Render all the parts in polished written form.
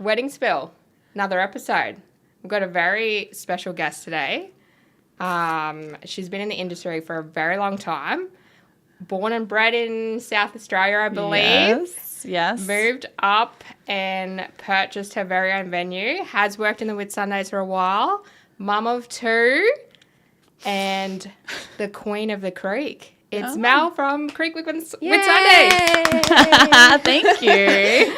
Wedding Spill, another episode. We've got a very special guest today. She's been in the industry for a very long time. Born and bred in South Australia, I believe. Yes. Moved up and purchased her very own venue. Has worked in the Whitsundays for a while. Mum of two. And the queen of the creek. It's Mel from Creek Whitsundays. Thank you.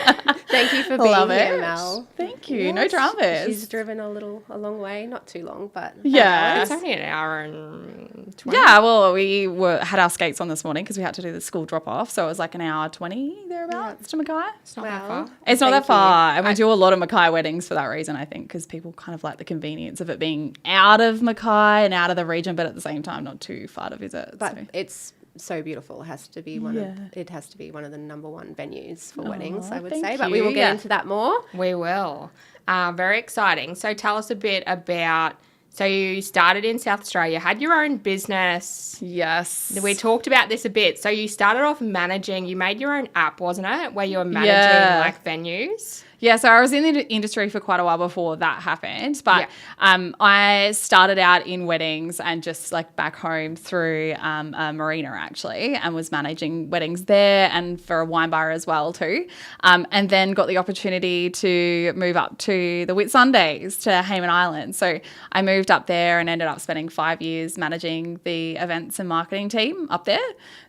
Thank you for being here, Mel. Thank you. Yes. No dramas. She's driven a long way, not too long, but it's only an hour and 20. Yeah, well, we had our skates on this morning because we had to do the school drop off, so it was like an hour 20 thereabouts to Mackay. It's not that far. It's not that far, and we do a lot of Mackay weddings for that reason, I think, because people kind of like the convenience of it being out of Mackay and out of the region, but at the same time not too far to visit. But it's so beautiful. It has to be one of the number one venues for weddings, I would say. But we will get into that more. We will. Very exciting. So tell us a bit about, so you started in South Australia, had your own business. Yes. We talked about this a bit. So you started off managing, you made your own app, wasn't it? Where you were managing like venues. Yeah, so I was in the industry for quite a while before that happened, but I started out in weddings and just like back home through a marina actually, and was managing weddings there and for a wine bar as well too, and then got the opportunity to move up to the Whitsundays to Hayman Island. So I moved up there and ended up spending 5 years managing the events and marketing team up there.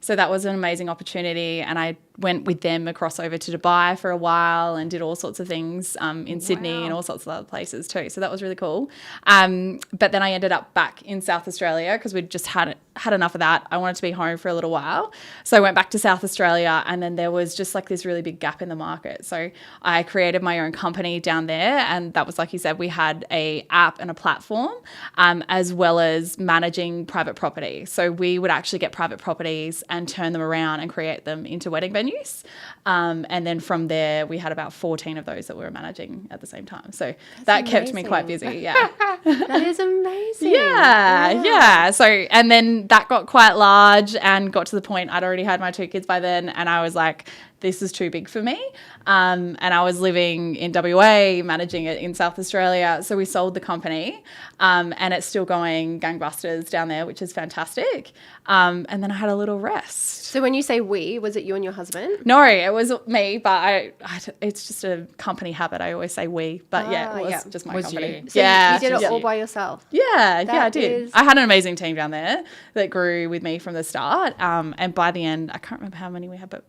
So that was an amazing opportunity, and I went with them across over to Dubai for a while and did all sorts of things in Sydney and all sorts of other places too. So that was really cool. But then I ended up back in South Australia because we'd just had enough of that. I wanted to be home for a little while. So I went back to South Australia, and then there was just like this really big gap in the market. So I created my own company down there, and that was, like you said, we had a app and a platform as well as managing private property. So we would actually get private properties and turn them around and create them into wedding venues. And then from there, we had about 14 of those that we were managing at the same time. So that kept me quite busy. Yeah. That is amazing. Yeah. So, and then that got quite large and got to the point I'd already had my 2 kids by then, and I was like, this is too big for me. And I was living in WA, managing it in South Australia. So we sold the company, and it's still going gangbusters down there, which is fantastic. And then I had a little rest. So when you say we, was it you and your husband? No, it was me, but it's just a company habit. I always say we, but it was just my company. You? So you did it all by yourself? Yeah, I did. I had an amazing team down there that grew with me from the start. And by the end, I can't remember how many we had, but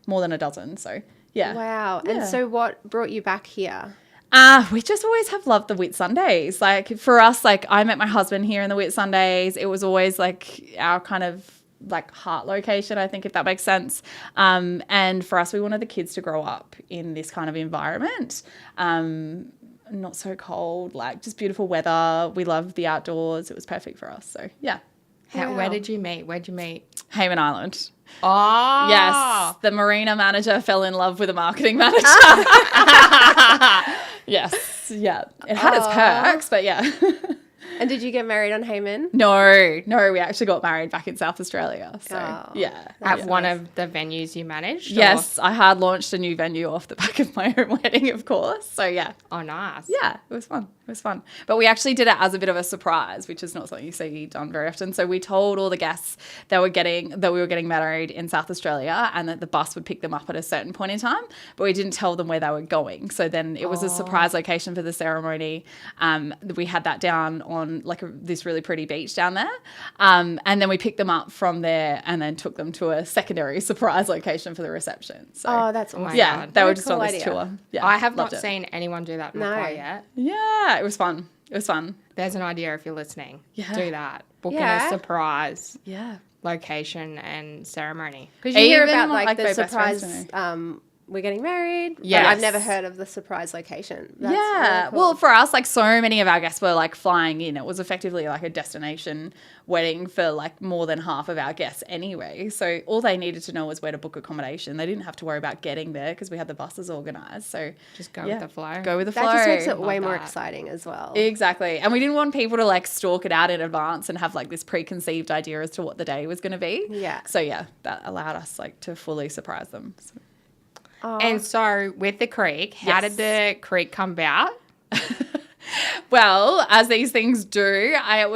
more than a dozen. So yeah. Wow. And so what brought you back here? We just always have loved the Whitsundays. Like for us, like I met my husband here in the Whitsundays. It was always like our kind of like heart location, I think, if that makes sense. And for us, we wanted the kids to grow up in this kind of environment. Not so cold, like just beautiful weather. We loved the outdoors. It was perfect for us. So yeah. Where did you meet? Where'd you meet? Hayman Island. Oh. Yes. The marina manager fell in love with a marketing manager. Yes. Yeah. It had its perks, but yeah. And did you get married on Hayman? No, we actually got married back in South Australia. So, At one of the venues you managed? Yes, I had launched a new venue off the back of my own wedding, of course. So, yeah. Oh, nice. Yeah, it was fun. But we actually did it as a bit of a surprise, which is not something you see done very often. So we told all the guests that we were getting married in South Australia and that the bus would pick them up at a certain point in time, but we didn't tell them where they were going. So then it was a surprise location for the ceremony. We had that down on like this really pretty beach down there. And then we picked them up from there and then took them to a secondary surprise location for the reception. So that's awesome. Yeah, they were just on this tour. Yeah, I have not seen anyone do that in Mackay yet. Yeah, it was fun. There's an idea if you're listening. Yeah. Do that. Book in a surprise location and ceremony. Because you hear about like the surprise we're getting married. Yeah, I've never heard of the surprise location. That's really cool. Well, for us, like so many of our guests were like flying in. It was effectively like a destination wedding for like more than half of our guests anyway. So all they needed to know was where to book accommodation. They didn't have to worry about getting there because we had the buses organised. So just go with the flow. Go with the flow. That just makes it way more exciting as well. Exactly. And we didn't want people to like stalk it out in advance and have like this preconceived idea as to what the day was going to be. Yeah. So yeah, that allowed us like to fully surprise them. So. And so with the creek, how did the creek come about? Well, as these things do, I'd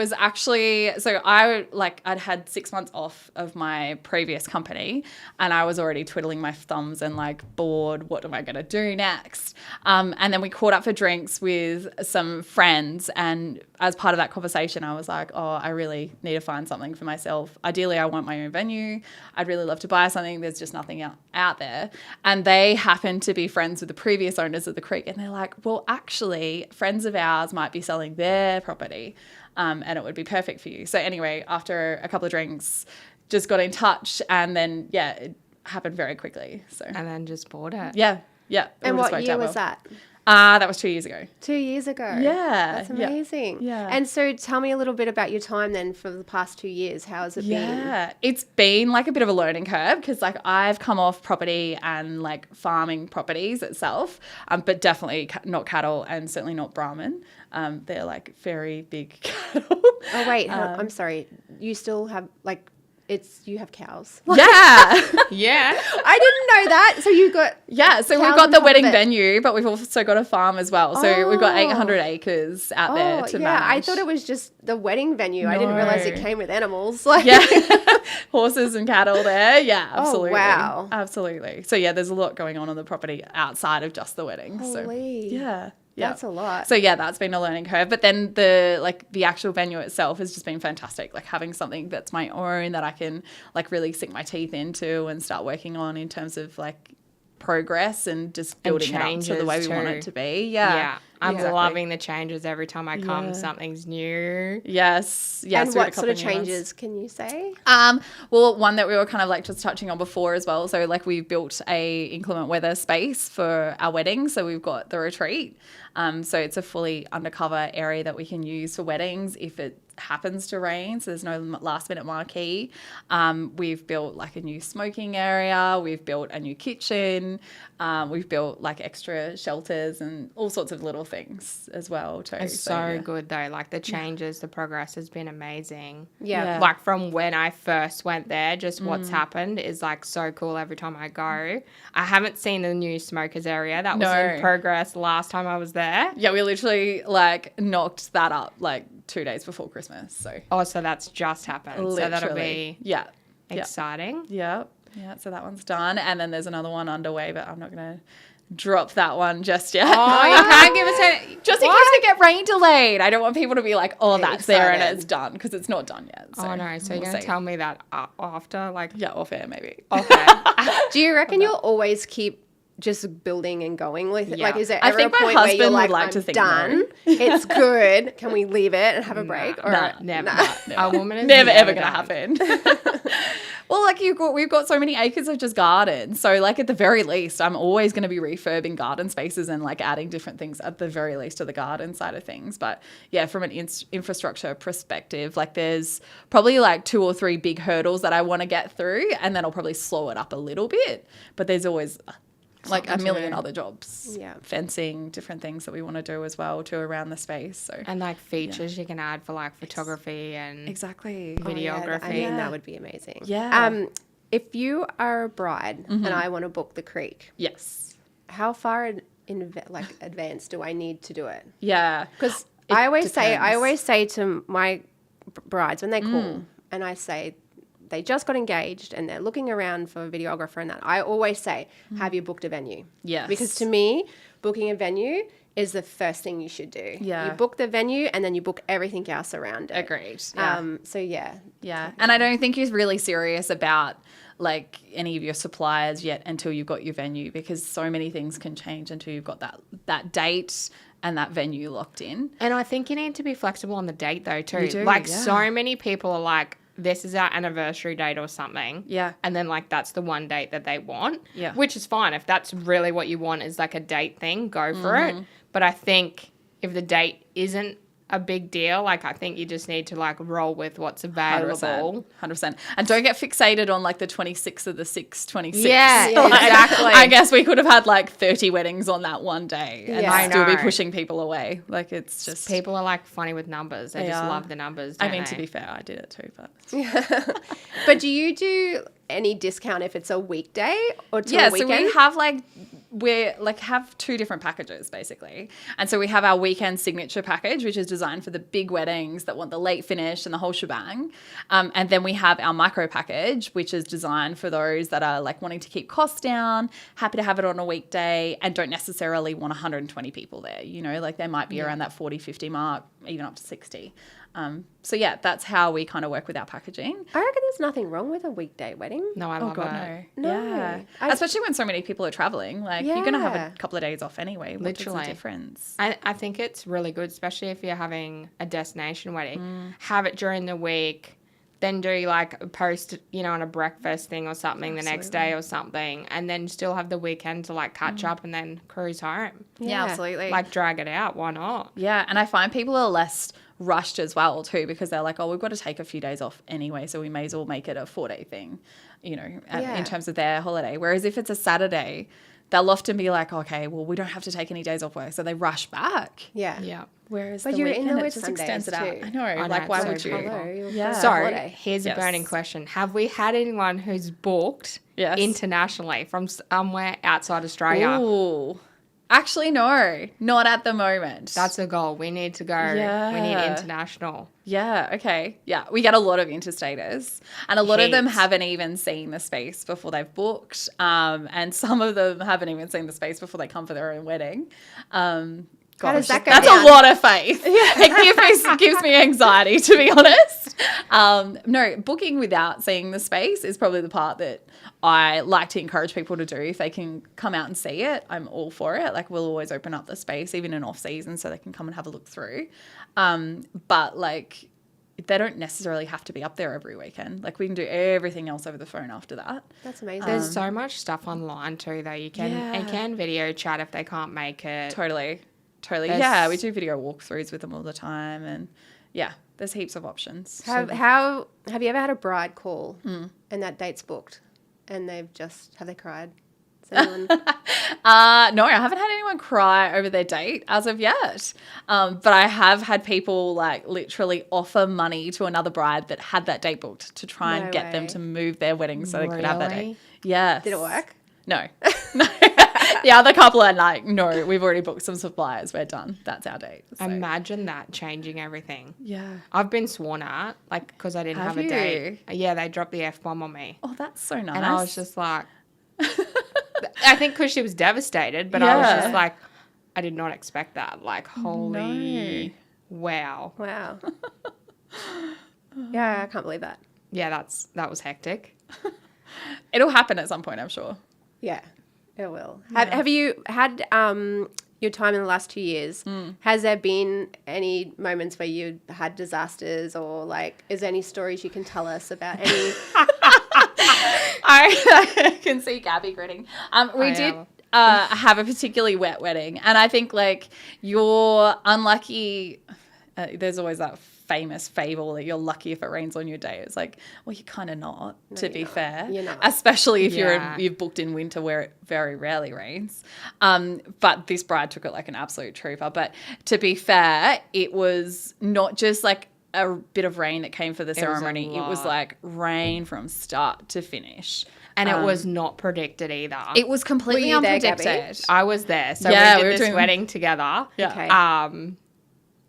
had 6 months off of my previous company, and I was already twiddling my thumbs and like bored. What am I going to do next? And then we caught up for drinks with some friends, and as part of that conversation, I was like, oh, I really need to find something for myself. Ideally, I want my own venue. I'd really love to buy something. There's just nothing out there. And they happened to be friends with the previous owners of the creek, and they're like, well, actually, friends of ours might be selling their property, and it would be perfect for you. So anyway, after a couple of drinks, just got in touch, and then it happened very quickly. So and then just bought it. Yeah. And what year was that? That was 2 years ago. 2 years ago. Yeah. That's amazing. Yeah. And so tell me a little bit about your time then for the past 2 years. How has it been? Yeah. It's been like a bit of a learning curve because like I've come off property and like farming properties itself, but definitely not cattle and certainly not Brahman. They're like very big cattle. Oh, wait. I'm sorry. You still have you have cows. Yeah. Yeah. I didn't know that. So you got So we've got the wedding venue, but we've also got a farm as well. So we've got 800 acres out there to manage. I thought it was just the wedding venue. I didn't realize it came with animals. Horses and cattle there. Yeah, absolutely. Oh, wow. Absolutely. So there's a lot going on the property outside of just the wedding. Holy. So yeah. That's a lot. So that's been a learning curve. But then the actual venue itself has just been fantastic. Like having something that's my own that I can like really sink my teeth into and start working on in terms of like progress and just building it up to the way we want it to be. Yeah. I'm loving the changes every time I come. Something's new. Yes. And what sort of changes can you say? Well, one that we were kind of like just touching on before as well. So like we've built a inclement weather space for our wedding. So we've got the retreat. So it's a fully undercover area that we can use for weddings if it happens to rain, so there's no last minute marquee. We've built like a new smoking area, we've built a new kitchen, we've built like extra shelters and all sorts of little things as well too. It's so good though, like the changes, the progress has been amazing. Yeah. Like from when I first went there, just what's happened is like so cool every time I go. I haven't seen the new smokers area that was in progress last time I was there. Yeah, we literally like knocked that up like 2 days before Christmas. So that's just happened. Literally. So that'll be exciting. Yeah. So that one's done, and then there's another one underway, but I'm not gonna drop that one just yet. Oh, you can't give us any. Just in case we get rain delayed. I don't want people to be like, oh, that's there and it's done, because it's not done yet. So no. So you're gonna tell me that after, like, off air maybe. Okay. Do you reckon you'll always keep just building and going with it? Like, is there ever I think a point my where you're husband like, would like I'm to think done, no. It's good, can we leave it and have a break? Or never. A woman is never ever gonna done. happen. Well, like we've got so many acres of just gardens. So like at the very least, I'm always going to be refurbing garden spaces and like adding different things at the very least to the garden side of things. But from an infrastructure perspective, like there's probably like 2 or 3 big hurdles that I want to get through, and then I'll probably slow it up a little bit. But there's always like a million other jobs, fencing, different things that we want to do as well to around the space. So and like features you can add for like photography and videography. I mean, that would be amazing. Yeah. If you are a bride and I want to book the creek, yes, how far in advance do I need to do it? Yeah, because I always say to my brides when they call and I say, they just got engaged and they're looking around for a videographer and that, I always say, have you booked a venue? Yes. Because to me, booking a venue is the first thing you should do. Yeah. You book the venue and then you book everything else around it. Agreed. Yeah. Yeah. And I don't think you're really serious about like any of your suppliers yet until you've got your venue, because so many things can change until you've got that date and that venue locked in. And I think you need to be flexible on the date though too. You do, like so many people are like, this is our anniversary date or something. Yeah. And then like that's the one date that they want. Yeah. Which is fine. If that's really what you want is like a date thing, go for it. But I think if the date isn't a big deal. Like, I think you just need to like roll with what's available. 100%. And don't get fixated on like the 26th of the 6th, 26th. Yeah, Like, exactly. I guess we could have had like 30 weddings on that one day and Yeah. still be I know. pushing people away. Like, it's just... People are like funny with numbers. They just are. love the numbers. I Don't mean, they? to be fair, I did it too, but... But do you do any discount if it's a weekday or to Yeah, a weekend? so we have we're like have two different packages basically. And so we have our weekend signature package, which is designed for the big weddings that want the late finish and the whole shebang. And then we have our micro package, which is designed for those that are like wanting to keep costs down, happy to have it on a weekday and don't necessarily want 120 people there. You know, like they might be around that 40, 50 mark, even up to 60. So yeah, that's how we kind of work with our packaging. I reckon there's nothing wrong with a weekday wedding. No, I love it. No. No. Yeah. I- Especially when so many people are traveling. Like, you're going to have Yeah. a couple of days off anyway. What Literally. What's the difference? I think it's really good, especially if you're having a destination wedding. Mm. Have it during the week, then do like a post, on a breakfast thing or something the next day or something, and then still have the weekend to like catch Mm. up and then cruise home. Yeah. absolutely. Like drag it out. Why not? Yeah, and I find people are less rushed as well too because they're like, oh, we've got to take a few days off anyway, so we may as well make it a 4-day thing, Yeah. in terms of their holiday. Whereas if it's a Saturday, they'll often be like, okay, well, we don't have to take any days off work, so they rush back. Yeah. Yeah. Whereas But the you're in weekend, the it just extends it out. Whitsundays I too. know, I know, like why it's would so you? cool. Hello, your Yeah. first So holiday. here's Yes. a burning question: have we had anyone who's booked Yes. internationally from somewhere outside Australia? Ooh. Actually, no, not at the moment. That's a goal. We need to go. We need Yeah. international. Yeah, okay. Yeah, we get a lot of interstaters and a lot of them Heaps. haven't even seen the space before they've booked. And some of them haven't even seen the space before they come for their own wedding. How does that go That's down? a lot of faith. It gives me anxiety, to be honest. No, booking without seeing the space is probably the part that I like to encourage people to do. If they can come out and see it, I'm all for it. Like, we'll always open up the space, even in off season, so they can come and have a look through. But like, they don't necessarily have to be up there every weekend. Like, we can do everything else over the phone after that. That's amazing. There's so much stuff online too, though. You can video chat if they can't make it. Totally. There's- Yeah, we do video walkthroughs with them all the time, and yeah, there's heaps of options. Have you ever had a bride call and that date's booked and have they cried? Has anyone... No, I haven't had anyone cry over their date as of yet. But I have had people like literally offer money to another bride that had that date booked to try and No get them way. to move their wedding so they could have that Really? date. Yes. Did it work? No. No. The other couple are like, no, we've already booked some suppliers. We're done. That's our date. So, Imagine that changing everything. yeah. I've been sworn at, like, because I didn't Have have a date. you? Yeah, they dropped the F-bomb on me. Oh, that's so nice. And I was just like, I think because she was devastated, but I was Yeah. just like, I did not expect that. Like, holy wow. Wow. Yeah, I can't believe that. Yeah, that was hectic. It'll happen at some point, I'm sure. Yeah, it will. Have you had your time in the last 2 years? Has there been any moments where you had disasters, or like, is there any stories you can tell us about any? I can see Gabby grinning. We I did am. have a particularly wet wedding, and I think like you're unlucky. There's always that famous fable that you're lucky if it rains on your day. It's like, well, you're kind of not, to be fair. You're not. Especially if Yeah. you've booked in winter where it very rarely rains. But this bride took it like an absolute trooper. But to be fair, it was not just like a bit of rain that came for the was a ceremony. It was lot. like rain from start to finish. And it was not predicted either. It was completely Were you there, unpredicted. Gabby? I was there. So Yeah, we we were did this doing- wedding together. Yeah. Okay.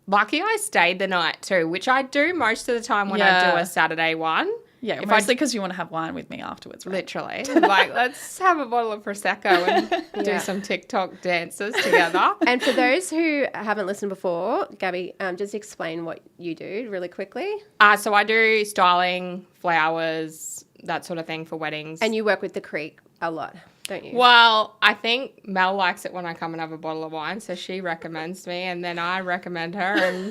Lucky I stayed the night too, which I do most of the time when I Yeah. do a Saturday one. Yeah, If mostly because you want to have wine with me afterwards, right? Literally. Like, let's have a bottle of Prosecco and do Yeah. some TikTok dances together. And for those who haven't listened before, Gabby, just explain what you do really quickly. So I do styling, flowers, that sort of thing for weddings. And you work with the Creek a lot, don't you? Well, I think Mel likes it when I come and have a bottle of wine, so she recommends me, and then I recommend her, and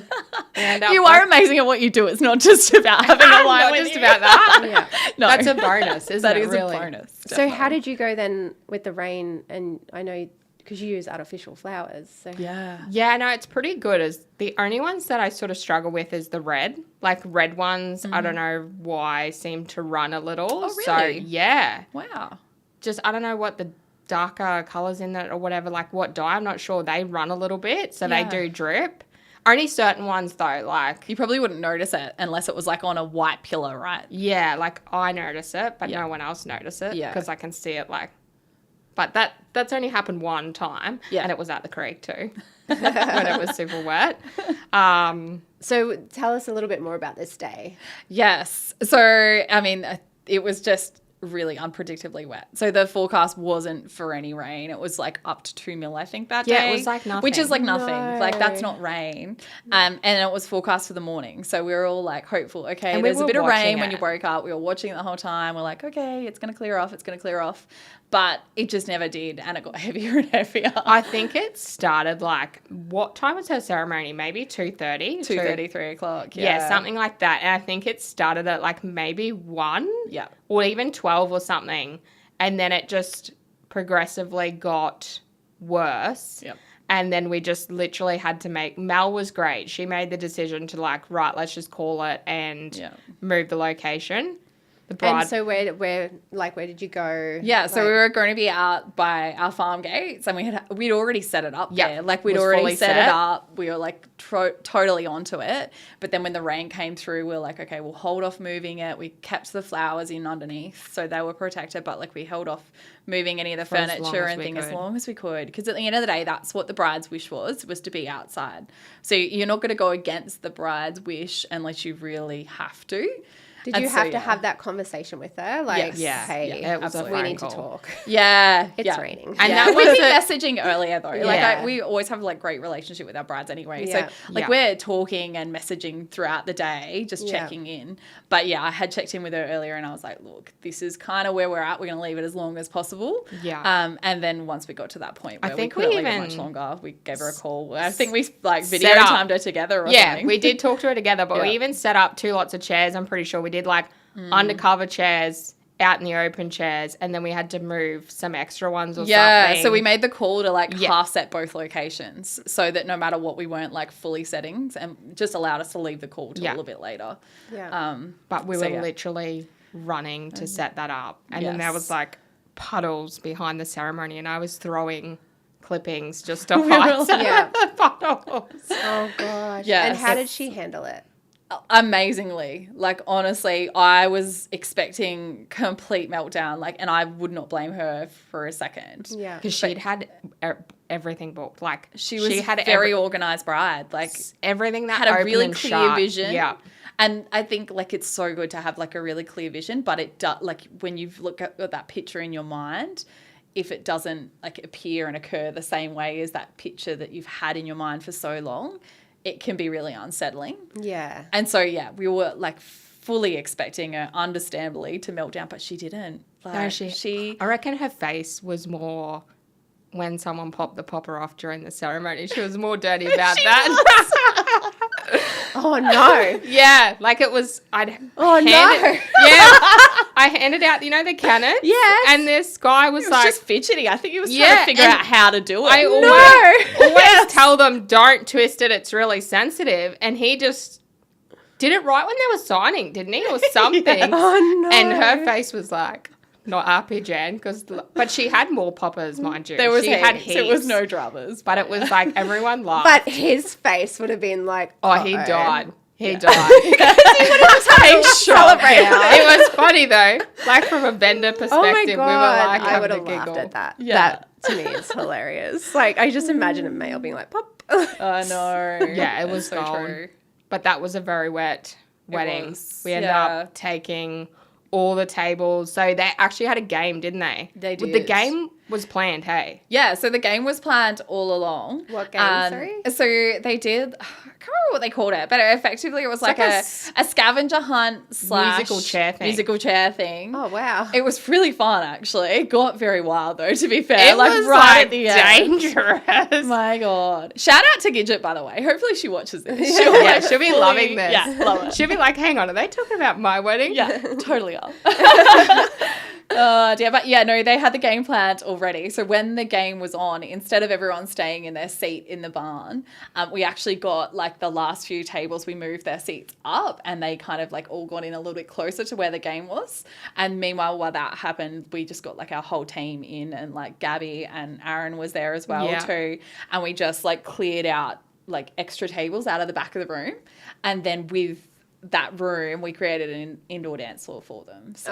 we end up You are amazing at what you do. It's not just about having a wine not with just you. about that. Yeah. No. That's a bonus, isn't That it? is really? a bonus. So how did you go then with the rain? And I know because you use artificial flowers. So. Yeah. Yeah, no, it's pretty good. As the only ones that I sort of struggle with is the red. Like red ones, I don't know why, seem to run a little. Oh, So, really? yeah. Wow. Just, I don't know what the darker colours in it or whatever, like what dye, I'm not sure. They run a little bit, so they Yeah. do drip. Only certain ones, though, like, You probably wouldn't notice it unless it was like on a white pillar, right? yeah, like I notice it, but Yeah. no one else notice it Yeah. because I can see it, like, but that's only happened one time, Yeah. and it was at the creek too, when it was super wet. So tell us a little bit more about this day. Yes. So, I mean, it was just really unpredictably wet. So the forecast wasn't for any rain. It was like up to 2 mil, I think, that Yeah, day. it was like Which is like nothing. nothing. Like that's not rain. And it was forecast for the morning. So we were all like hopeful. Okay, And we there's a were bit of rain watching when it. you woke up. We were watching it the whole time. We're like, okay, it's going to clear off. It's going to clear off. But it just never did. And it got heavier and heavier. I think it started like, what time was her ceremony? Maybe 2:30? 2:30, 3 o'clock. Yeah, something like that. And I think it started at like maybe 1 Yeah. or even 12 or something. And then it just progressively got worse. Yep. And then we just literally had to Mel was great. She made the decision to like, right, let's just call it and Yeah. move the location. The bride. And so where did you go? Yeah, so Like- we were going to be out by our farm gates, and we'd already set it up Yep. there. Like we'd Was already fully set set. it up. We were like totally onto it. But then when the rain came through, we were like, okay, we'll hold off moving it. We kept the flowers in underneath, so they were protected. But like we held off moving any of the For as long furniture as and we things as could. long as we could. Because at the end of the day, that's what the bride's wish was to be outside. So you're not going to go against the bride's wish unless you really have to. Did And you so, have to yeah. have that conversation with her? Like, Yes. Yeah. hey, Yeah, it was a we phone need call. to talk. Yeah, It's yeah. raining. And Yeah, that we've was been a- messaging earlier though. Yeah. Like we always have like great relationship with our brides anyway. Yeah. So like Yeah. we're talking and messaging throughout the day, just Yeah. checking in. But yeah, I had checked in with her earlier and I was like, look, this is kind of where we're at. We're going to leave it as long as possible. Yeah. And then once we got to that point I where think we couldn't we leave it much even longer, we gave her a call. I think we like video Set up. timed her together or Yeah, something. we did talk to her together, but we Yeah. even set up 2 lots of chairs. I'm pretty sure we did like undercover chairs, out in the open chairs, and then we had to move some extra ones or Yeah, something. so we made the call to like Yeah. half set both locations so that no matter what, we weren't like fully settings and just allowed us to leave the call till a Yeah. little bit later. Yeah. But we So, were yeah. literally running to set that up. And then there was Yes. like puddles behind the ceremony, and I was throwing clippings just to were hide like- some Yeah. of the puddles. Oh gosh. Yes. And how did she handle it? Amazingly. Like, honestly, I was expecting complete meltdown. Like, and I would not blame her for a second. Yeah. Because she'd had everything booked. Like, She was had very organized bride. Like, everything that had a opened really and clear shut. vision. Yeah. And I think like it's so good to have like a really clear vision, but it does like when you look at that picture in your mind, if it doesn't like appear and occur the same way as that picture that you've had in your mind for so long, it can be really unsettling. Yeah. And so yeah, we were like fully expecting her, understandably, to melt down, but she didn't. Like, No, she. I reckon her face was more when someone popped the popper off during the ceremony. She was more dirty about that. Oh no. Yeah, like it was. Oh no. Yeah, I handed out, the cannons. Yes. And this guy was It was like, just fidgety. I think he was trying Yeah, to figure and out how to do it. I always tell them, don't twist it. It's really sensitive. And he just did it right when they were signing, didn't he, or something? Oh no. And her face was like, not happy, Jan, but she had more poppers, mind you. there was she had heaps. It was heaps. no dramas. But it was like everyone laughed. But his face would have been like, Oh, he died. He died. Hey, sure. It was funny though. Like from a vendor perspective, Oh my we god, were like, I would having have a laughed giggle. at that. Yeah. That to me is hilarious. Like I just imagine a male being like, pop. I know. Yeah, it was so gold. true. But that was a very wet wedding. was, We ended yeah. up taking all the tables. So they actually had a game, didn't they? They The did. game was planned, hey? Yeah, so the game was planned all along. What game, sorry? So they did, I can't remember what they called it, but effectively it was like a scavenger hunt / musical chair thing. Oh, wow. It was really fun, actually. It got very wild, though, to be fair. It was right at the end. dangerous. My God. Shout out to Gidget, by the way. Hopefully she watches this. She'll be loving this. Yeah, love it. She'll be like, hang on, are they talking about my wedding? Yeah, totally are. Dear. But yeah, no, they had the game planned already. So when the game was on, instead of everyone staying in their seat in the barn, we actually got like the last few tables, we moved their seats up and they kind of like all got in a little bit closer to where the game was. And meanwhile, while that happened, we just got like our whole team in and like Gabby and Aaron was there as well too. And we just like cleared out like extra tables out of the back of the room. And then with that room, we created an indoor dance floor for them. So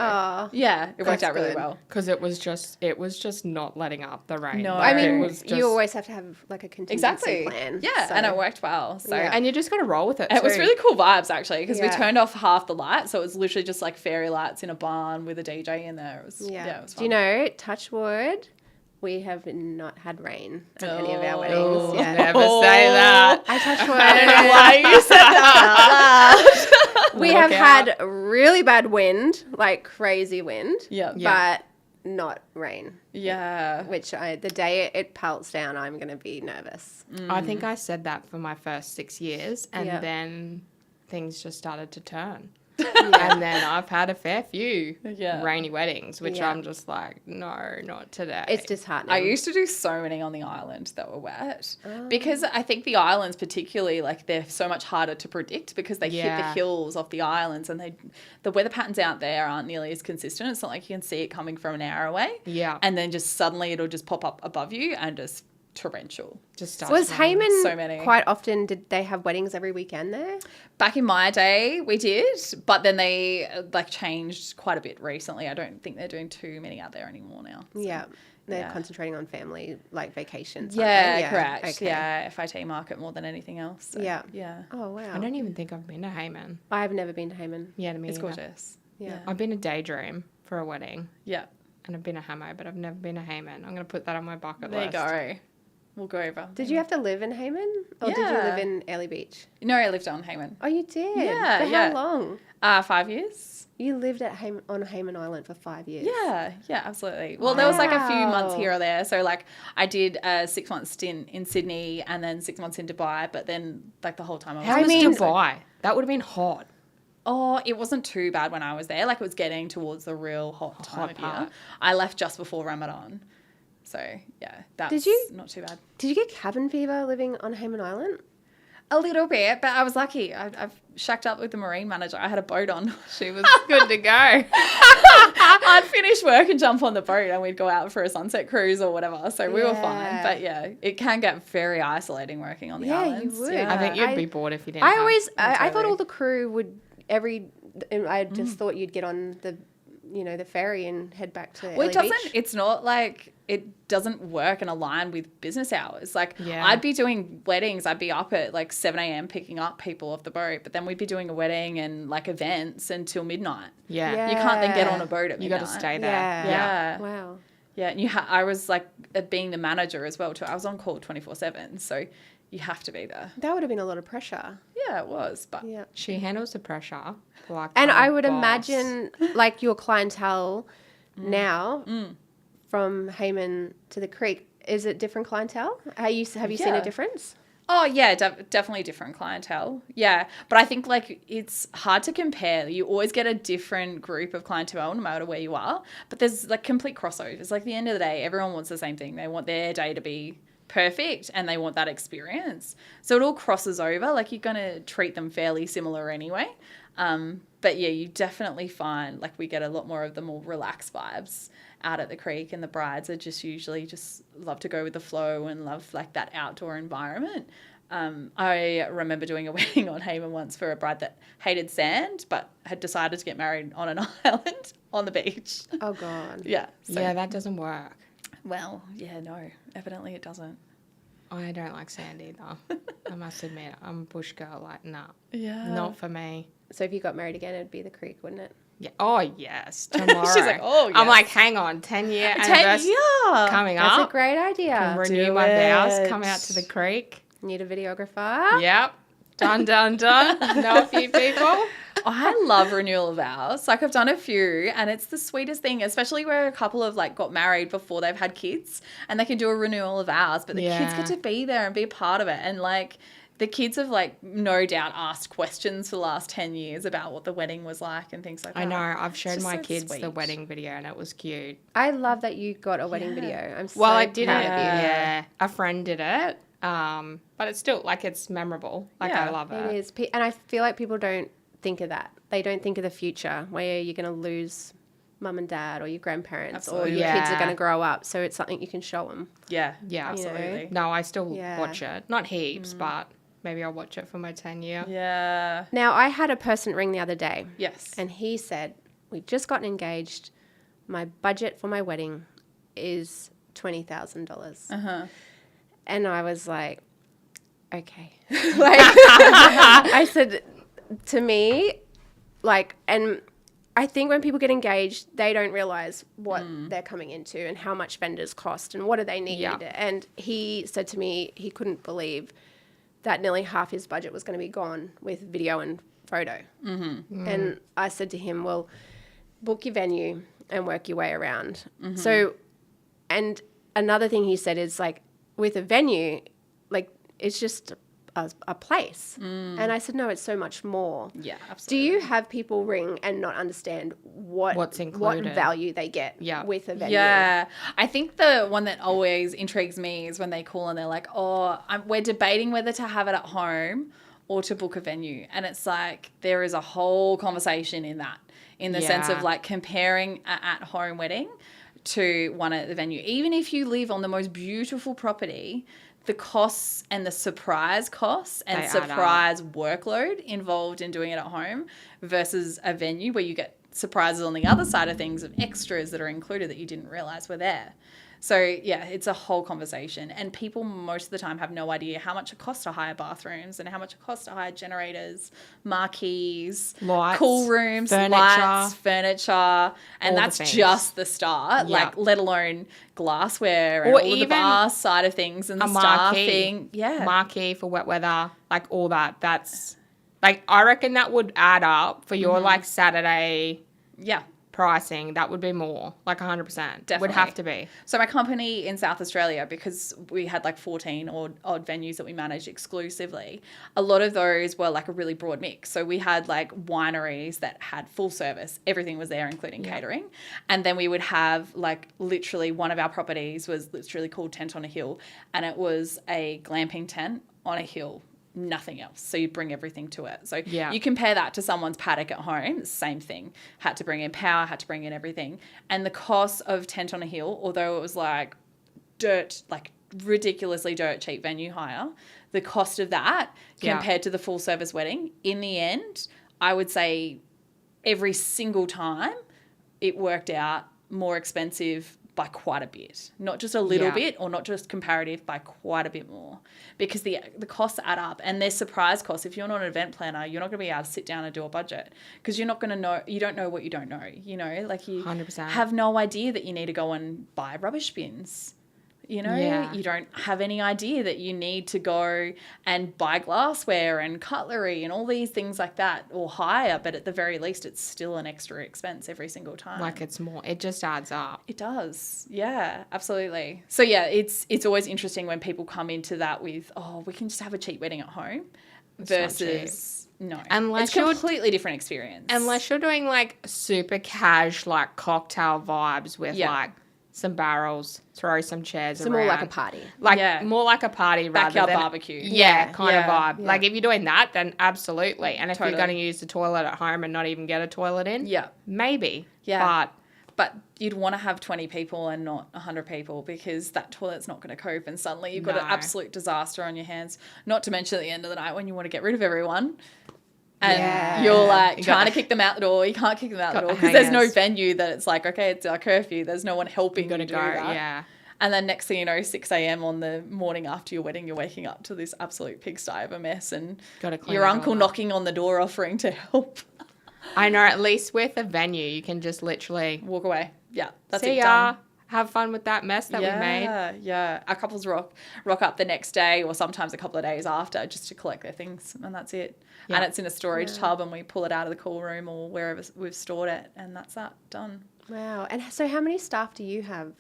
yeah, it worked out really well. Because it was just not letting up the rain. No. I mean, it was just, you always have to have like a contingency plan. Yeah, so. and it worked well. So and you just got to roll with it. it was really cool vibes actually because we Yeah. turned off half the lights, so it was literally just like fairy lights in a barn with a DJ in there. It was it was fun. Do you know, touch wood, we have not had rain at any of our weddings. Yeah. Never say that. I touch wood. I don't know why you said that. We have had really bad wind, like crazy wind. Yeah. But not rain. Yeah. Which the day it pelts down, I'm going to be nervous. I think I said that for my first 6 years, and Yeah. then things just started to turn. And then I've had a fair few rainy weddings, which Yeah. I'm just like, no, not today. It's disheartening. I used to do so many on the island that were wet because I think the islands particularly, like they're so much harder to predict because they hit the hills off the islands and the weather patterns out there aren't nearly as consistent. It's not like you can see it coming from an hour away. Yeah. And then just suddenly it'll just pop up above you and just torrential. just starts Was raining. Hayman So many. quite often, did they have weddings every weekend there? Back in my day, we did, but then they like changed quite a bit recently. I don't think they're doing too many out there anymore now. So. Yeah. They're Yeah. concentrating on family, like vacations. Yeah, aren't they? correct. Okay. Yeah, FIT market more than anything else. So, Yeah. Yeah. Oh, wow. I don't even think I've been to Hayman. I've never been to Hayman. Yeah, to me It's either. gorgeous. Yeah. I've been to Daydream for a wedding, Yeah. and I've been to Hamo, but I've never been to Hayman. I'm going to put that on my bucket There you list. go. We'll go over. Did you have to live in Hayman? Or did you Yeah. live in Airlie Beach? No, I lived on Hayman. Oh, you did? Yeah, For yeah. how long? 5 years. You lived at on Hayman Island for 5 years. Yeah, absolutely. Well, there was like a few months Wow. here or there. So like I did a 6-month stint in Sydney and then 6 months in Dubai, but then like the whole time I was How was mean- Dubai? That would have been hot. Oh, it wasn't too bad when I was there. Like it was getting towards the real hot time of year. part. I left just before Ramadan. So yeah, that's Did you? not too bad. Did you get cabin fever living on Hayman Island? A little bit, but I was lucky. I've shacked up with the marine manager. I had a boat on. She was good to go. I'd finish work and jump on the boat and we'd go out for a sunset cruise or whatever. So we were fine. Yeah. But yeah, it can get very isolating working on the Yeah, you islands. would. I think you'd I- be bored if you didn't. I have always, a I thought TV. all the crew would I just thought you'd get on the, the ferry and head back to Well, Airlie it doesn't, Beach. it's not like, it doesn't work and align with business hours. Like Yeah. I'd be doing weddings. I'd be up at like 7 a.m. picking up people off the boat, but then we'd be doing a wedding and like events until midnight. Yeah. You can't then get on a boat at You midnight. got to stay there. Yeah. Yeah. Wow. Yeah, and I was like being the manager as well too. I was on call 24/7, so you have to be there. That would have been a lot of pressure. Yeah, it was, but Yeah. She handles the pressure. Like And a I would boss. imagine, like, your clientele now from Hayman to the Creek, is it different clientele? Have you seen Yeah. a difference? oh yeah, definitely different clientele. Yeah, but I think like it's hard to compare. You always get a different group of clientele no matter where you are, but there's like complete crossovers. Like at the end of the day, everyone wants the same thing. They want their day to be perfect and they want that experience. So it all crosses over. Like you're going to treat them fairly similar anyway. But yeah, you definitely find like we get a lot more of the more relaxed vibes out at the Creek, and the brides are just usually just love to go with the flow and love like that outdoor environment. I remember doing a wedding on Hayman once for a bride that hated sand but had decided to get married on an island on the beach. Oh, God. Yeah. So, Yeah, that doesn't work. well, yeah, no, evidently it doesn't. I don't like sand either. I must admit, I'm a bush girl. Like, nah, Yeah. not for me. So if you got married again, it'd be the Creek, wouldn't it? Yeah. Oh yes, tomorrow. She's like, oh, I'm yes. like, hang on, 10-year 10 anniversary years. coming That's up. a great idea. Can renew Do my vows. it. Come out to the Creek. Need a videographer. Yep. Done. Know a few people. I love renewal of vows. Like I've done a few and it's the sweetest thing, especially where a couple have like got married before they've had kids and they can do a renewal of vows, but the kids get to be there and be a part of it. And like the kids have like no doubt asked questions for the last 10 years about what the wedding was like and things like that. I know. I've showed just my so kids the sweet. wedding video and it was cute. I love that you got a wedding video. I'm so Well, I did it. proud of you. Yeah. A friend did it. But it's still like it's memorable. Like Yeah, I love it. It is. And I feel like people don't think of that. They don't think of the future where you're going to lose mum and dad or your grandparents Absolutely. or your kids are Yeah. going to grow up. So it's something you can show them. Yeah. Yeah. Absolutely. No, I still Yeah. watch it. Not heaps, but maybe I'll watch it for my 10-year. Yeah. Now, I had a person ring the other day Yes. and he said, we've just gotten engaged. My budget for my wedding is $20,000. Uh-huh. And I was like, okay. Like, I said, to me, like, and I think when people get engaged, they don't realize what they're coming into and how much vendors cost and what do they need. Yeah. And he said to me he couldn't believe that nearly half his budget was going to be gone with video and photo. Mm-hmm. And I said to him, well, book your venue and work your way around. Mm-hmm. So, and another thing he said is like with a venue, like it's just a place. And I said, no, it's so much more. Yeah, Do absolutely. you have people ring and not understand What's what included. value they get Yeah. with a venue? Yeah. I think the one that always intrigues me is when they call and they're like, oh, we're debating whether to have it at home or to book a venue. And it's like there is a whole conversation in that, in the sense Yeah. of like comparing an at-home wedding to one at the venue. Even if you live on the most beautiful property, the costs and the surprise costs and They add surprise workload involved in doing it at home versus a venue where you get surprises on the other side of things of extras that are included that you didn't realize were there. So, yeah, it's a whole conversation. And people most of the time have no idea how much it costs to hire bathrooms and how much it costs to hire generators, marquees, Lights, cool rooms, furniture. lights, furniture. And All the that's things. just the start, Yeah. like let alone glassware and Or all of the even bar side of things and the a marquee. staffing. Yeah. Marquee for wet weather, like all that. That's like I reckon that would add up for your like Saturday Yeah. pricing. That would be more, like 100%. Would Definitely. have to be. So my company in South Australia, because we had like 14 odd venues that we managed exclusively, a lot of those were like a really broad mix. So we had like wineries that had full service. Everything was there, including catering. And then we would have like literally one of our properties was literally called Tent on a Hill. And it was a glamping tent on a hill. Nothing else. So you bring everything to it. So Yeah. you compare that to someone's paddock at home, same thing. Had to bring in power, had to bring in everything. And the cost of Tent on a Hill, although it was like ridiculously dirt cheap venue hire, the cost of that Yeah. compared to the full service wedding, in the end, I would say every single time it worked out more expensive by quite a bit, not just a little Yeah. bit or not just comparative, by quite a bit more, because the costs add up and there's surprise costs. If you're not an event planner, you're not going to be able to sit down and do a budget because you're not going to know, you don't know what you don't know, you know, like you 100%. have no idea that you need to go and buy rubbish bins. You know, Yeah. you don't have any idea that you need to go and buy glassware and cutlery and all these things like that, or hire, but at the very least, it's still an extra expense every single time. Like it's more. It just adds up. It does. Yeah, absolutely. So yeah, it's always interesting when people come into that with, oh, we can just have a cheap wedding at home versus no. Unless it's a completely different experience. Unless you're doing like super cash, like cocktail vibes with Yeah. like some barrels, throw some chairs So around. more like a party. Like Yeah. more like a party rather Backyard than barbecue. Yeah, kind of Yeah. vibe. Like if you're doing that, then absolutely. And if Totally. you're going to use the toilet at home and not even get a toilet in, Yeah. maybe. Yeah. But But you'd want to have 20 people and not 100 people because that toilet's not going to cope and suddenly you've got an No. absolute disaster on your hands. Not to mention at the end of the night when you want to get rid of everyone and Yeah. you're like You got- trying to kick them out the door. You can't kick them out the Got door the because there's no hangers. venue that it's like, okay, it's our curfew. There's no one helping you got to you do go. that. Yeah. And then next thing you know, 6 a.m. on the morning after your wedding, you're waking up to this absolute pigsty of a mess and Gotta clean your it all uncle up. knocking on the door offering to help. I know, at least with a venue, you can just literally Walk away. Yeah, that's see it. ya. Done. have fun with that mess that we made. Yeah. Our couples rock up the next day or sometimes a couple of days after just to collect their things, and that's it. Yeah. And it's in a storage tub, and we pull it out of the cool room or wherever we've stored it, and that's that, done. Wow. And so how many staff do you have?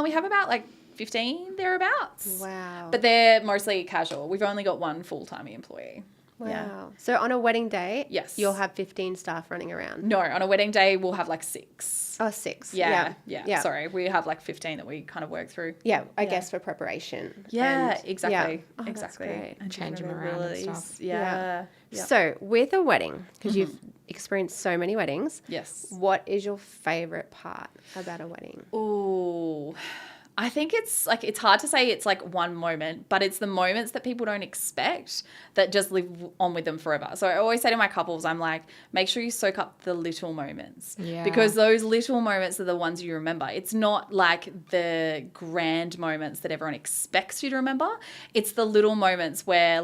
We have about 15 thereabouts. Wow. But they're mostly casual. We've only got one full-time employee. Wow. Yeah. So on a wedding day, yes, you'll have 15 staff running around? No, on a wedding day, we'll have 6. Oh, 6. Yeah. Sorry, we have 15 that we kind of work through. Yeah, I guess for preparation. Yeah, exactly. Yeah. Oh, exactly. That's great. And change them around and stuff. Yeah. So with a wedding, because you've experienced so many weddings. Yes. What is your favourite part about a wedding? Ooh. I think it's hard to say it's one moment, but it's the moments that people don't expect that just live on with them forever. So I always say to my couples, I'm like, make sure you soak up the little moments. Yeah. Because those little moments are the ones you remember. It's not the grand moments that everyone expects you to remember. It's the little moments where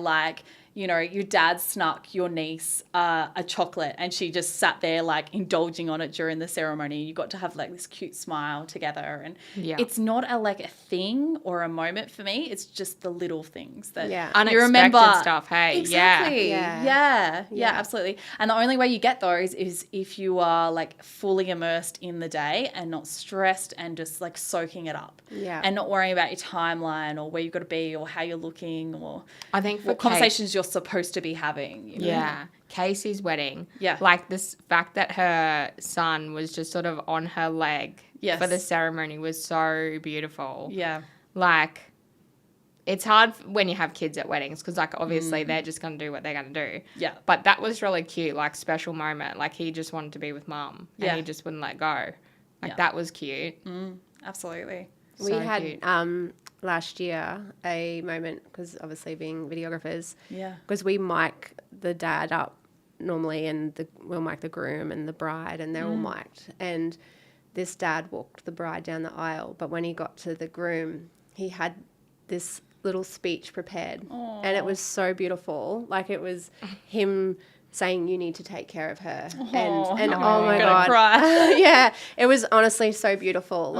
your dad snuck your niece a chocolate and she just sat there indulging on it during the ceremony. You got to have this cute smile together, and it's not a thing or a moment for me. It's just the little things that you remember. Unexpected stuff. Hey, exactly. Yeah, absolutely. And the only way you get those is if you are fully immersed in the day and not stressed and just soaking it up. Yeah. And not worrying about your timeline or where you've got to be or how you're looking or I think for what conversations you're supposed to be having. Yeah. Casey's wedding. Yeah. This fact that her son was just sort of on her leg for the ceremony was so beautiful. Yeah. It's hard when you have kids at weddings because, obviously they're just going to do what they're going to do. Yeah. But that was really cute, special moment. He just wanted to be with mum and he just wouldn't let go. That was cute. Absolutely. We had last year a moment, because obviously being videographers, because we mic the dad up normally, and we'll mic the groom and the bride, and they're all mic'd. And this dad walked the bride down the aisle, but when he got to the groom, he had this little speech prepared. Aww. And it was so beautiful. It was him saying, you need to take care of her. And oh my God. Cry. Yeah, it was honestly so beautiful.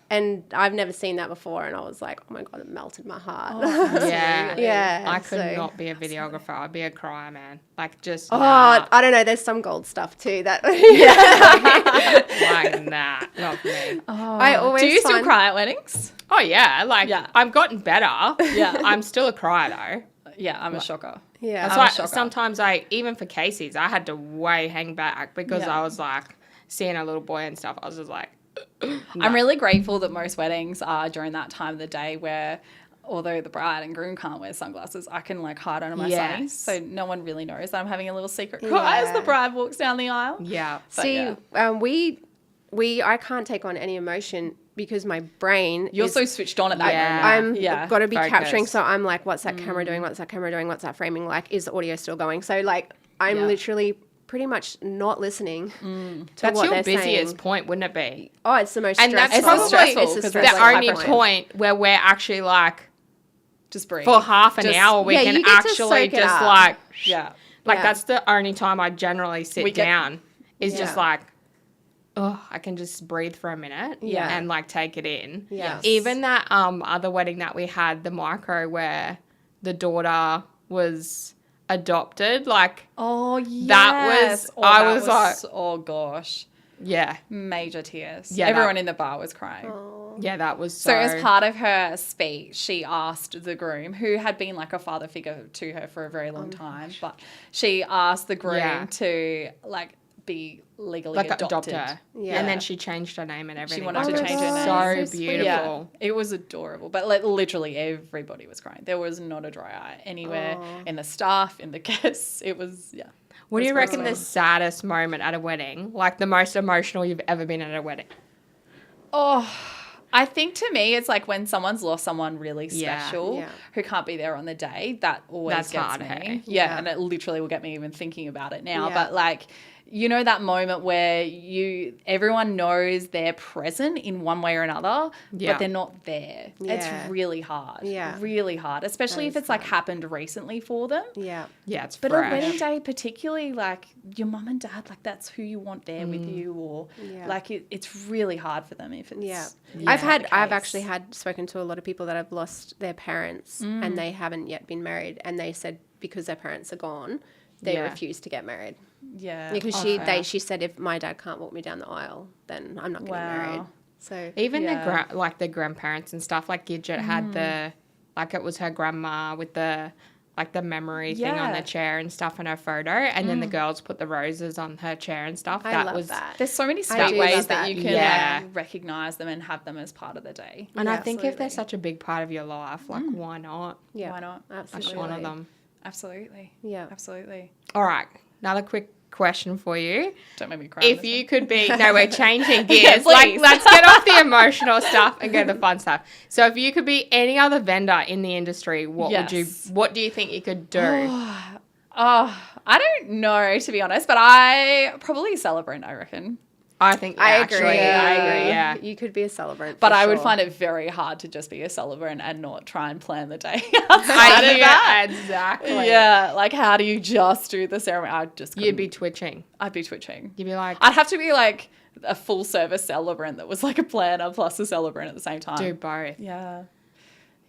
And I've never seen that before. And I was like, oh my God, it melted my heart. Yeah. I could not be a videographer. I'd be a crier, man. I don't know. There's some gold stuff too that. Not for me. I always Do you still cry at weddings? Oh yeah. I've gotten better. Yeah. I'm still a crier though. Yeah, I'm a shocker. Yeah. That's why sometimes even for Casey's, I had to hang back because I was seeing a little boy and stuff. I was just no. I'm really grateful that most weddings are during that time of the day where, although the bride and groom can't wear sunglasses, I can hide under my sunnies, so no one really knows that I'm having a little secret cry as the bride walks down the aisle. Yeah. But See, I can't take on any emotion because my brain You're so switched on at that moment. I'm got to be capturing, so I'm what's that camera doing? What's that camera doing? What's that framing like? Is the audio still going? So I'm literally pretty much not listening to That's what your they're busiest saying. point, wouldn't it be? Oh, it's the most and stressful. that's probably stressful, the only point where we're actually just breathe. For half an hour we can actually just that's the only time I generally sit down is just I can just breathe for a minute and take it in. Yes. Even that other wedding that we had, the micro where the daughter was adopted, oh yes. That was I was oh gosh. Yeah. Major tears. Yeah, everyone in the bar was crying. Oh. Yeah, that was so as part of her speech, she asked the groom, who had been a father figure to her for a very long time, but she asked the groom to be legally adopted. her. Yeah. And then she changed her name and everything. She wanted to change her name. So beautiful. Yeah, it was adorable. But literally everybody was crying. There was not a dry eye anywhere in the staff, in the guests. It was, What do you reckon the saddest moment at a wedding? The most emotional you've ever been at a wedding? Oh, I think to me it's when someone's lost someone really special who can't be there on the day. That always gets hard, me. hey? Yeah, and it literally will get me even thinking about it now. But you know, that moment where everyone knows they're present in one way or another, Yeah. but they're not there. Yeah. It's really hard. Yeah. Really hard, especially if it's like happened recently for them. Yeah. Yeah, it's But fresh. on wedding day, particularly, like your mum and dad, like that's who you want there with you, or like it's really hard for them if it's Yeah. Yeah. I've actually spoken to a lot of people that have lost their parents and they haven't yet been married, and they said because their parents are gone, they Yeah. refuse to get married. Yeah. Because fair. she said if my dad can't walk me down the aisle, then I'm not getting married. So Even Yeah. the grandparents and stuff, like Gidget had it was her grandma with the memory thing on the Yeah. chair and stuff in her photo, and then the girls put the roses on her chair and stuff. I that love was that. There's so many I sweet do ways love that that. you can Yeah. like recognize them and have them as part of the day. And I Yeah, think if they're absolutely. such a big part of your life, like why not? yeah, Why not? Absolutely. Like one of them. Absolutely. Yeah. Absolutely. All right, another quick question for you. Don't make me cry. If you could be, no, we're changing gears. Yeah, like, please. let's get off the emotional stuff and go to the fun stuff. So, if you could be any other vendor in the industry, what do you think you could do? Oh, I don't know, to be honest, but I probably celebrant, I reckon. I think I actually, agree. I agree. Yeah, You could be a celebrant. But for I would sure. find it very hard to just be a celebrant and not try and plan the day outside of that. exactly. Yeah, like how do you just do the ceremony? I just couldn't. You'd be twitching. I'd be twitching. You'd be like, I'd have to be like a full service celebrant that was like a planner plus a celebrant at the same time. do both. Yeah.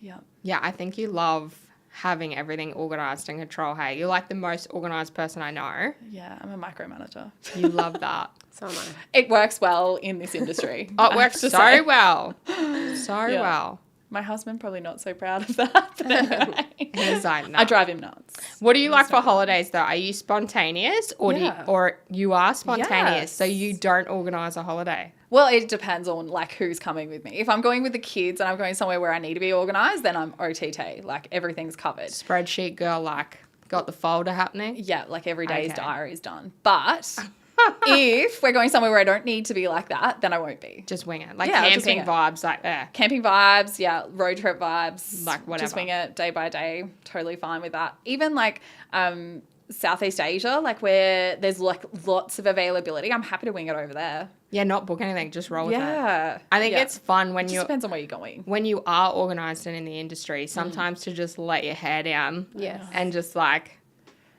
Yeah. Yeah, I think you love having everything organized and control. Hey, you're like the most organized person I know. Yeah, I'm a micromanager. You love that. So am I. It works well in this industry. Oh, I it works have to so say. well. So Yeah. well. My husband probably not so proud of that. But anyway. He's like, no. I drive him nuts. What do you like for holidays though? Are you spontaneous or Yeah. you are spontaneous? So Yes. you don't organize a holiday? Well, it depends on like who's coming with me. If I'm going with the kids and I'm going somewhere where I need to be organized, then I'm OTT. Like everything's covered. Spreadsheet girl, like got the folder happening. Yeah, like every day's Okay. diary is done. But if we're going somewhere where I don't need to be like that, then I won't be. Just wing it. Like Yeah, I'll just camping wing it. vibes, like Camping vibes, yeah, road trip vibes. Like, whatever. Just wing it day by day. Totally fine with that. Even like Southeast Asia, like where there's like lots of availability, I'm happy to wing it over there. yeah, not book anything, just roll with it. Yeah. I think Yeah. it's fun when It you just depends on where you're going. when you are organized and in the industry, sometimes to just let your hair down. Yes. And just like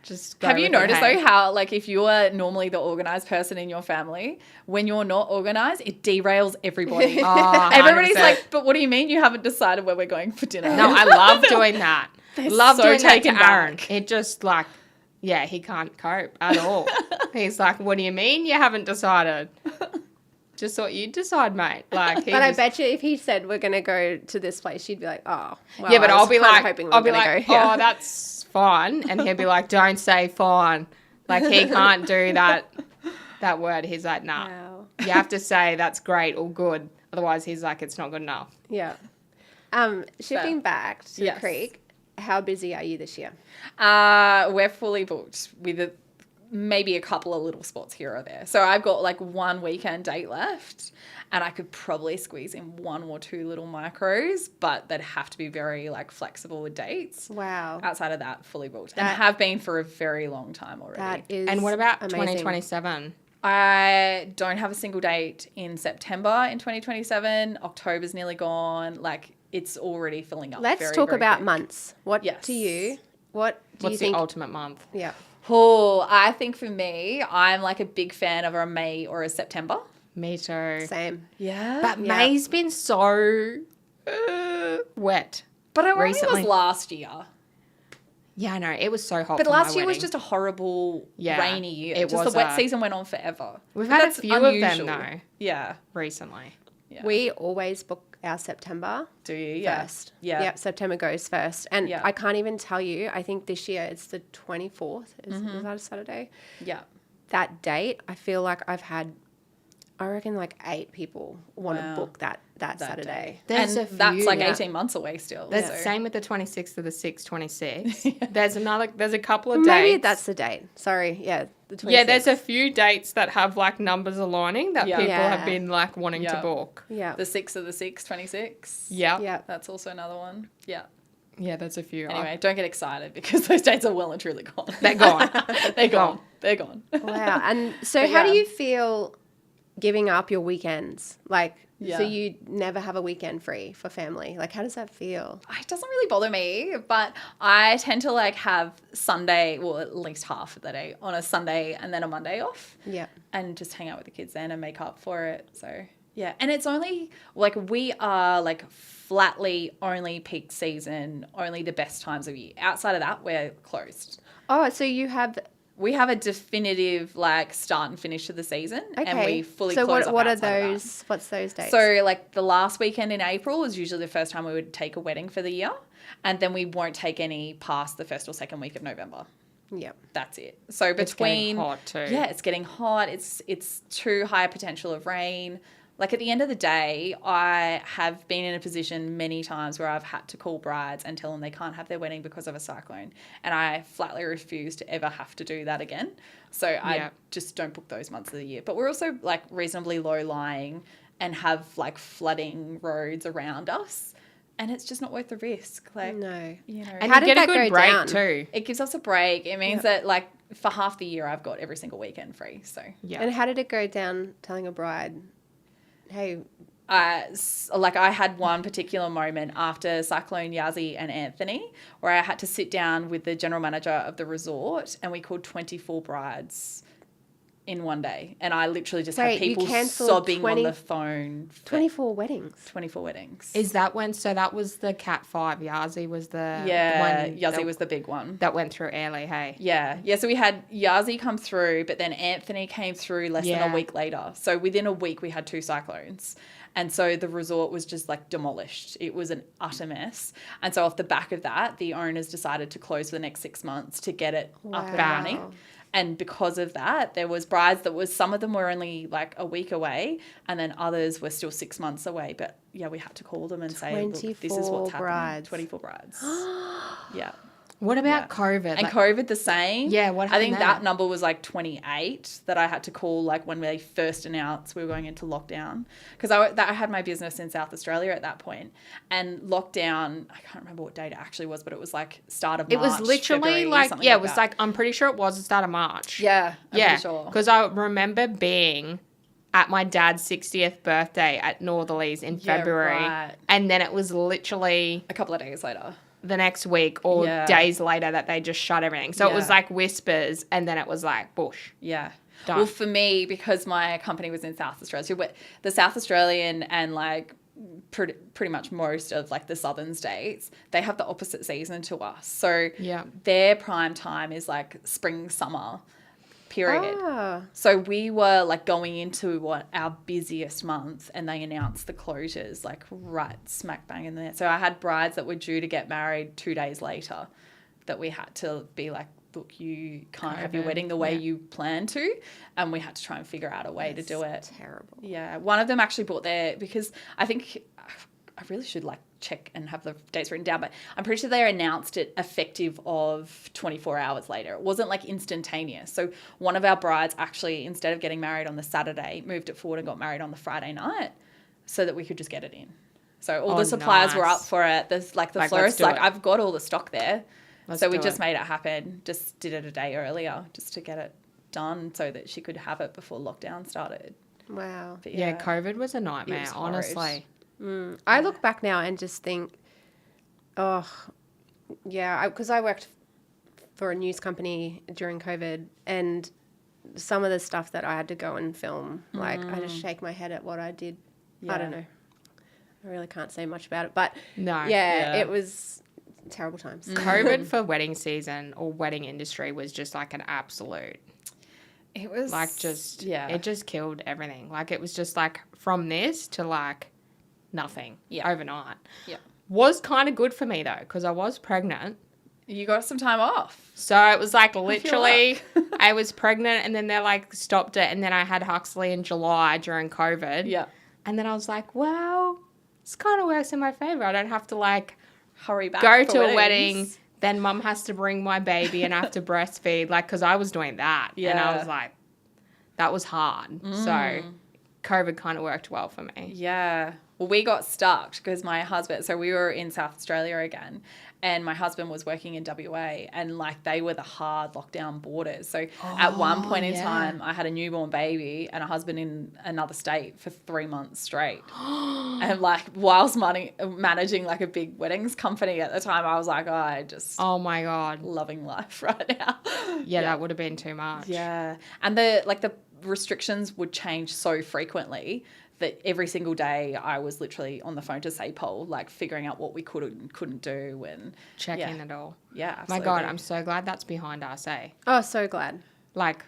just go Have you with it, noticed hey. though how like if you're normally the organized person in your family, when you're not organized, it derails everybody. Oh, Everybody's 100%. like, but what do you mean you haven't decided where we're going for dinner? No, I love doing that. They're Love so doing that to taken Aaron. back. It just like, yeah, he can't cope at all. He's like, what do you mean you haven't decided? Just thought you'd decide, mate. Like, he But I just- bet you if he said we're going to go to this place, you'd be like, oh, well, yeah, but I was I'll be kinda like, hoping we I'll were be gonna like, go here. oh, that's fine, and he'll be like, don't say fine. Like he can't do that word. He's like, nah. Wow. You have to say that's great or good. Otherwise, he's like, it's not good enough. Yeah. Shifting back to Yes. the creek, how busy are you this year? We're fully booked with maybe a couple of little spots here or there. So I've got like one weekend date left and I could probably squeeze in one or two little micros, but they'd have to be very like flexible with dates. Wow. Outside of that, fully booked. And That- have been for a very long time already. That is And what about amazing. 2027? I don't have a single date in September in 2027. October's nearly gone. Like it's already filling up. Let's very, talk very about quick. months. What Yes. to you? What do What's you the think? ultimate month? Yeah. Oh, I think for me, I'm like a big fan of a May or a September. Me too. Same. Yeah. But Yeah. May's been so wet. But it recently- was last year. Yeah, I know. It was so hot. But for last my year was wedding. just a horrible Yeah, rainy year. it Just was the wet a- season went on forever. We've But had a that's few of them unusual. though Yeah. recently. Yeah. We always book our September Do you? Yeah. first. Yeah. Yep, September goes first. And Yeah. I can't even tell you, I think this year it's the 24th. Is Mm-hmm. that a Saturday? Yeah. That date, I feel like I've had, I reckon like 8 people want Wow. to book that Saturday. There's and a that's few, like yeah. 18 months away still. There's so. same with the 26th to the 6th, 26. There's a couple of Maybe dates. that's the date. Sorry. Yeah. The 26th. Yeah, there's a few dates that have like numbers aligning that Yeah. people Yeah. have been like wanting to Yeah. book. Yeah. The 6th of the 6th, 26. Yeah. Yeah. That's also another one. Yeah. Yeah, that's a few. Anyway, don't get excited because those dates are well and truly gone. They're gone. They're gone. They're gone. Wow. And so But how do yeah. you feel giving up your weekends? Like, Yeah. so you never have a weekend free for family. Like, how does that feel? It doesn't really bother me, but I tend to like have Sunday, well, at least half of the day on a Sunday and then a Monday off. Yeah. And just hang out with the kids then and make up for it. So, yeah. And it's only like we are like flatly only peak season, only the best times of year. Outside of that, we're closed. Oh, so you have... We have a definitive like start and finish to the season, Okay. and we fully so close what up are outside of that. those? What's those dates? So like the last weekend in April is usually the first time we would take a wedding for the year, and then we won't take any past the first or second week of November. Yep. That's it. So It's getting between hot too. yeah, it's getting hot. It's too high a potential of rain. Like at the end of the day, I have been in a position many times where I've had to call brides and tell them they can't have their wedding because of a cyclone. And I flatly refuse to ever have to do that again. So I just don't book those months of the year. But we're also like reasonably low lying and have like flooding roads around us. And it's just not worth the risk. Like, No. you know, And How you did get a that good go break down? too. it gives us a break. It means that like for half the year, I've got every single weekend free. So Yeah. And how did it go down telling a bride, hey, like I had one particular moment after Cyclone Yazzie and Anthony where I had to sit down with the general manager of the resort and we called 24 brides in one day. And I literally just Wait, had you people cancelled sobbing 20 on the phone. for 24 weddings? 24 weddings. Is that when? So that was the Cat 5. Yazzie was the yeah, one Yazzie that, was the big one. that went through early. Hey. Yeah. So we had Yazzie come through, but then Anthony came through less than Yeah. a week later. So within a week, we had 2 cyclones. And so the resort was just like demolished. It was an utter mess. And so off the back of that, the owners decided to close for the next 6 months to get it up and Wow. running. And because of that, there was brides that was, some of them were only like a week away and then others were still 6 months away. But yeah, we had to call them and say, look, this is 24 what's happening. brides. 24 brides. Yeah. What about Yeah. COVID? And Like, COVID the same. Yeah, what I think happened there? that number was like 28 that I had to call like when they first announced we were going into lockdown. Because I had my business in South Australia at that point. And lockdown, I can't remember what date it actually was, but it was like start of March. it was literally February, like, something yeah, it was that. like, I'm pretty sure it was the start of March. Yeah, I'm yeah. pretty sure. Because I remember being at my dad's 60th birthday at Northerlies in Yeah, February. right. And then it was literally A couple of days later. the next week or Yeah. days later that they just shut everything. So it was Yeah. like whispers and then it was like bush. Yeah. Done. Well, for me, because my company was in South Australia, so the South Australian and like pretty much most of like the southern states, they have the opposite season to us. So Yeah. their prime time is like spring, summer period. Ah. So we were like going into our busiest month and they announced the closures like right smack bang in there. So I had brides that were due to get married 2 days later that we had to be like, look, you can't have your COVID, wedding the way yeah. you plan to. And we had to try and figure out a way to do it. Terrible. Yeah. One of them actually bought their, because I think I really should like check and have the dates written down, but I'm pretty sure they announced it effective of 24 hours later. It wasn't like instantaneous. So one of our brides actually, instead of getting married on the Saturday, moved it forward and got married on the Friday night so that we could just get it in. So all Oh, the suppliers were nice. up for it. There's like the Like, let's florist, do like it. I've got all the stock there. Let's So we do just it. made it happen. Just did it a day earlier just to get it done so that she could have it before lockdown started. Wow. But Yeah, COVID was a nightmare, was horrid. honestly. I look back now and just think, oh, yeah, because I worked for a news company during COVID and some of the stuff that I had to go and film, like I just shake my head at what I did. I don't Yeah. know. I really can't say much about it, but No. yeah, Yeah. it was terrible times. COVID for wedding season or wedding industry was just like an absolute, It was like just, yeah. it just killed everything. Like it was just like from this to like nothing overnight. Yeah. Was kind of good for me though, because I was pregnant. You got some time off. So it was like literally, I was pregnant and then they like stopped it. And then I had Huxley in July during COVID. Yeah. And then I was like, well, this kind of works in my favor. I don't have to like Hurry back. go for to weddings. a wedding. Then mum has to bring my baby and I have to breastfeed. Like, because I was doing that. And I Yeah. was like, that was hard. So COVID kind of worked well for me. Yeah. Well, we got stuck because my husband, so we were in South Australia again and my husband was working in WA, and like they were the hard lockdown borders. So at one point in time, I had a newborn baby and a husband in another state for 3 months straight. And like whilst managing like a big weddings company at the time, I was like, Oh my God. loving life right now. Yeah, that would have been too much. Yeah. And the restrictions would change so frequently that every single day I was literally on the phone to SAPOL, like figuring out what we could and couldn't do and Checking it all. Yeah, My absolutely. God, I'm so glad that's behind us, eh? Oh, so glad. Like,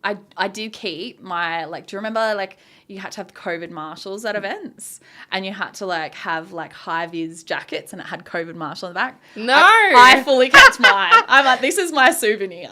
I did keep my, like, do you remember, like, you had to have the COVID marshals at events and you had to, like, have, like, high-vis jackets and it had COVID marshal in the back? No! I fully kept mine. I'm like, this is my souvenir.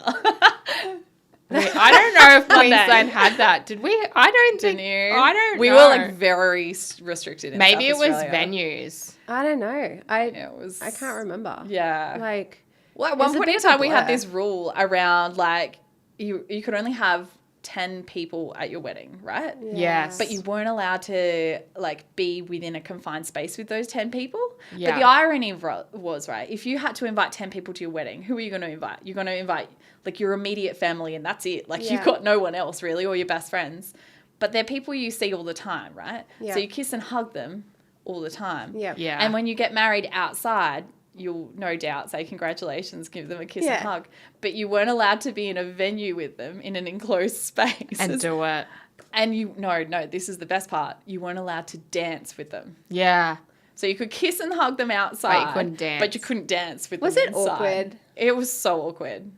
I don't know if Queensland had that. Did we? I don't think. Didn't you? I don't We know. were, like, very restricted in Maybe it South was Australia. venues. I don't know. It was... I can't remember. Yeah. Like, Well, at one It's a point bit in of a time, we had blur. this rule around, like, you could only have 10 people at your wedding, right? Yes. But you weren't allowed to, like, be within a confined space with those 10 people. Yeah. But the irony was, right, if you had to invite 10 people to your wedding, who are you going to invite? You're going to invite, like, your immediate family and that's it. Like, Yeah. you've got no one else, really, or your best friends. But they're people you see all the time, right? Yeah. So you kiss and hug them all the time. yeah. Yeah. And when you get married outside, you'll no doubt say congratulations, give them a kiss Yeah. and hug. But you weren't allowed to be in a venue with them in an enclosed space. and do it. And no, this is the best part. You weren't allowed to dance with them. Yeah. So you could kiss and hug them outside. couldn't dance. But you couldn't dance with Was them it inside. awkward? It was so awkward.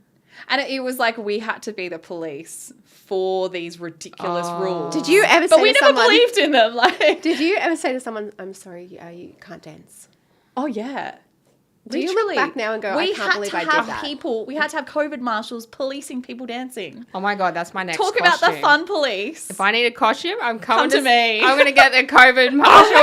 And it was like we had to be the police for these ridiculous rules. Did you ever But say we to never someone? believed in them. Like, Did you ever say to someone, "I'm sorry, you can't dance"? oh yeah. Do you look back now and go, "I can't believe I did that"? We had to have COVID marshals policing people dancing. Oh my God, that's my next Talk costume. about the fun police. If I need a costume, I'm coming Come to me. I'm going to get the COVID marshal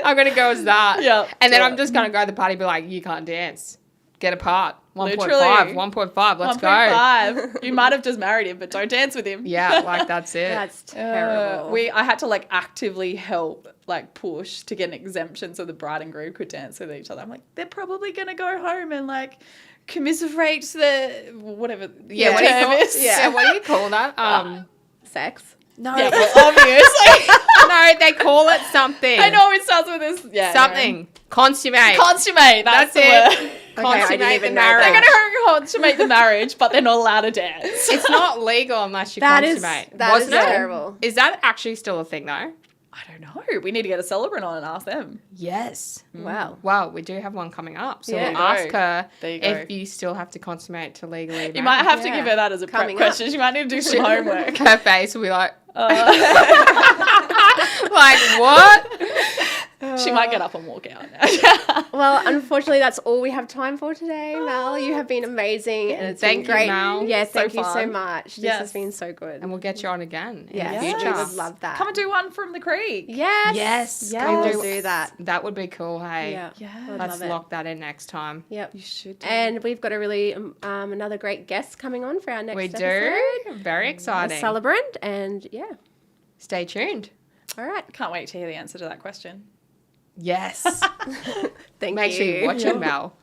I'm going to go as that. Yep, And then do I'm it. just going to go to the party and be like, you can't dance. Get apart. 1.5. Literally. 1.5. Let's go. 1.5. You might have just married him, but don't dance with him. Yeah, like that's it. That's terrible. I had to like actively help like push to get an exemption so the bride and groom could dance with each other. I'm like, they're probably gonna go home and like commiserate the whatever. yeah, the what do you term call, is. yeah, what do you call that? Sex. No, Yeah, well, obviously. no, they call it something. I know it starts with this. Yeah, Something. Consummate. Consummate. That's the it. word. Okay, I didn't Consummate even the know that. marriage. They're going to consummate the marriage, but they're not allowed to dance. It's not legal unless you That is consummate. that is Wasn't it? terrible. Is that actually still a thing though? I don't know. We need to get a celebrant on and ask them. Yes. Wow. Well, we do have one coming up, so Yeah. we'll There you ask go. her There you go. if you still have to consummate to legally. You might have to Yeah. give her that as a prep Coming up. question. She might need to do some homework. Her face will be like, like what? She might get up and walk out now. Well, unfortunately, that's all we have time for today, Mel. You have been amazing, and it's Thank been you, great. Mel. Yeah, So thank you so fun. much. This Yes. has been so good. And we'll get you on again in Yes, the we future. would love that. Come and do one from the creek. Yes. Yes, Yeah, come we'll do that. That would be cool. Hey, Yeah. Yeah. I'd let's love it. lock that in next time. Yep. You should do. And we've got a really another great guest coming on for our next We episode. do. Very A exciting. celebrant, and yeah. Stay tuned. All right. Can't wait to hear the answer to that question. Yes. Thank Make you. sure you watch it, Mel.